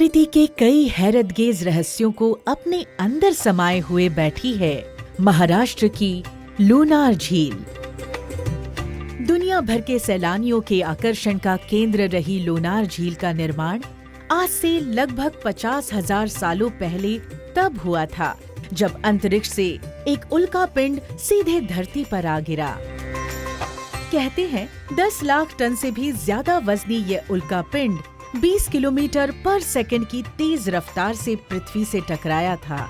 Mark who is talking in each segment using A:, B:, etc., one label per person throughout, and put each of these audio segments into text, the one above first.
A: प्रकृति के कई हैरतगेज रहस्यों को अपने अंदर समाये हुए बैठी है महाराष्ट्र की लोनार झील। दुनिया भर के सैलानियों के आकर्षण का केंद्र रही लोनार झील का निर्माण आज से लगभग 50,000 सालों पहले तब हुआ था जब अंतरिक्ष से एक उल्का पिंड सीधे धरती पर आ गिरा। कहते हैं 10 लाख टन से भी ज्यादा वजनी ये उल्का पिंड 20 किलोमीटर पर सेकंड की तेज रफ्तार से पृथ्वी से टकराया था।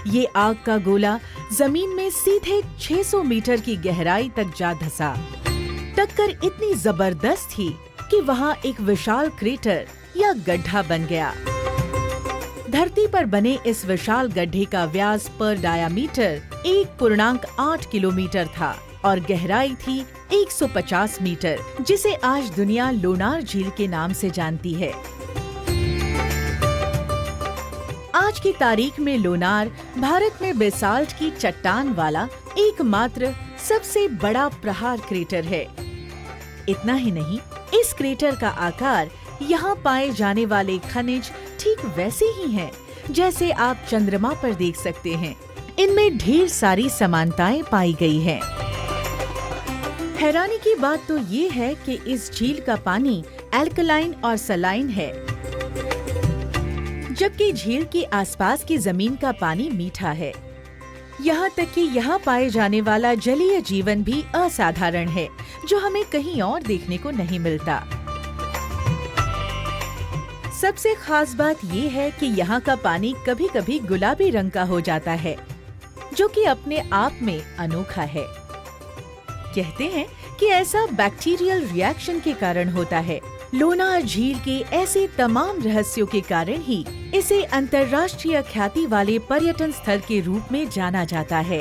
A: ये आग का गोला जमीन में सीधे 600 मीटर की गहराई तक जा धंसा। टक्कर इतनी जबरदस्त थी कि वहाँ एक विशाल क्रेटर या गड्ढा बन गया। धरती पर बने इस विशाल गड्ढे का व्यास पर डायामीटर 1.8 किलोमीटर था और गहराई थी 150 मीटर, जिसे आज दुनिया लोनार झील के नाम से जानती है। आज की तारीख में लोनार भारत में बेसाल्ट की चट्टान वाला एकमात्र सबसे बड़ा प्रहार क्रेटर है। इतना ही नहीं, इस क्रेटर का आकार यहाँ पाए जाने वाले खनिज ठीक वैसे ही हैं जैसे आप चंद्रमा पर देख सकते हैं। इनमें ढेर सारी समानताएं पाई गई हैं। हैरानी की बात तो ये है कि इस झील का पानी एल्कलाइन और सलाइन है, जबकि झील के आसपास की जमीन का पानी मीठा है। यहाँ तक कि यहाँ पाए जाने वाला जलीय जीवन भी असाधारण है, जो हमें कहीं और देखने को नहीं मिलता। सबसे खास बात ये है कि यहाँ का पानी कभी-कभी गुलाबी रंग का हो जाता है, जो कि अपने आप में अनोखा है। कहते हैं कि ऐसा बैक्टीरियल रिएक्शन के कारण होता है। लोनार झील के ऐसे तमाम रहस्यों के कारण ही इसे अंतर्राष्ट्रीय ख्याति वाले पर्यटन स्थल के रूप में जाना जाता है।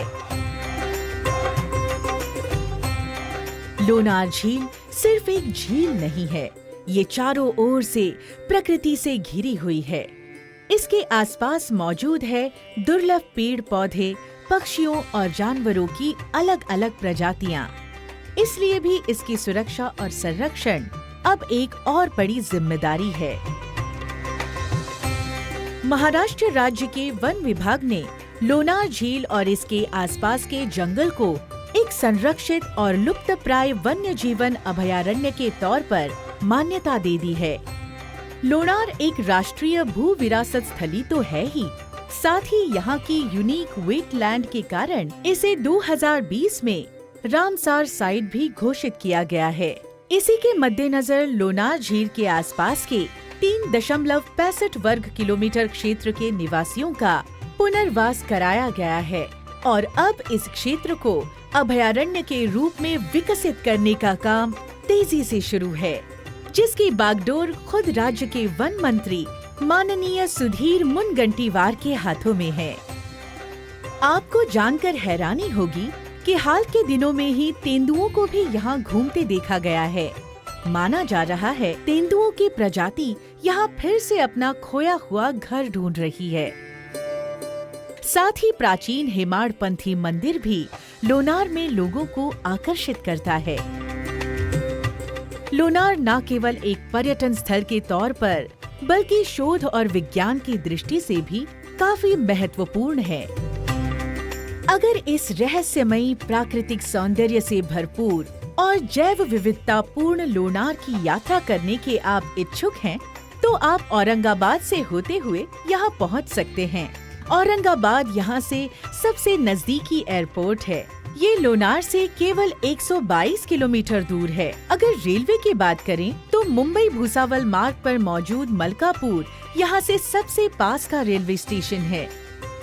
A: लोनार झील सिर्फ एक झील नहीं है, ये चारों ओर से प्रकृति से घिरी हुई है। इसके आसपास मौजूद है दुर्लभ पेड़ पौधे, पक्षियों और जानवरों की अलग अलग प्रजातियां। इसलिए भी इसकी सुरक्षा और संरक्षण अब एक और बड़ी जिम्मेदारी है। महाराष्ट्र राज्य के वन विभाग ने लोनार झील और इसके आसपास के जंगल को एक संरक्षित और लुप्तप्राय वन्य जीवन अभयारण्य के तौर पर मान्यता दे दी है। लोनार एक राष्ट्रीय भू विरासत स्थली तो है ही, साथ ही यहाँ की यूनिक वेटलैंड के कारण इसे 2020 में रामसार साइट भी घोषित किया गया है। इसी के मद्देनजर लोनार झील के आसपास के 3.65 वर्ग किलोमीटर क्षेत्र के निवासियों का पुनर्वास कराया गया है और अब इस क्षेत्र को अभयारण्य के रूप में विकसित करने का काम तेजी से शुरू है, जिसकी बागडोर खुद राज्य के वन मंत्री माननीय सुधीर मुनगंटीवार के हाथों में है। आपको जानकर हैरानी होगी कि हाल के दिनों में ही तेंदुओं को भी यहाँ घूमते देखा गया है। माना जा रहा है तेंदुओं की प्रजाति यहाँ फिर से अपना खोया हुआ घर ढूंढ रही है। साथ ही प्राचीन हेमाडपंथी मंदिर भी लोनार में लोगों को आकर्षित करता है। लोनार न केवल एक पर्यटन स्थल के तौर पर, बल्कि शोध और विज्ञान की दृष्टि से भी काफी महत्वपूर्ण है। अगर इस रहस्यमयी प्राकृतिक सौंदर्य से भरपूर और जैव विविधता पूर्ण लोनार की यात्रा करने के आप इच्छुक हैं, तो आप औरंगाबाद से होते हुए यहाँ पहुँच सकते हैं। औरंगाबाद यहाँ से सबसे नजदीकी एयरपोर्ट है। ये लोनार से केवल 122 किलोमीटर दूर है। अगर रेलवे की बात करें तो मुंबई भुसावल मार्ग पर मौजूद मलकापुर यहाँ से सबसे पास का रेलवे स्टेशन है।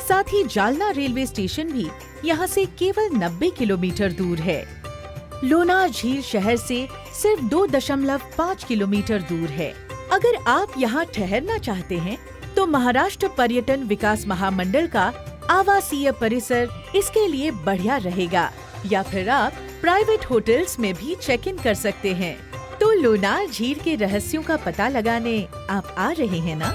A: साथ ही जालना रेलवे स्टेशन भी यहाँ से केवल 90 किलोमीटर दूर है। लोनार झील शहर से सिर्फ 2.5 किलोमीटर दूर है। अगर आप यहाँ ठहरना चाहते हैं तो महाराष्ट्र पर्यटन विकास महामंडल का आवासीय परिसर इसके लिए बढ़िया रहेगा, या फिर आप प्राइवेट होटल्स में भी चेक इन कर सकते हैं। तो लोनार झील के रहस्यों का पता लगाने आप आ रहे हैं ना?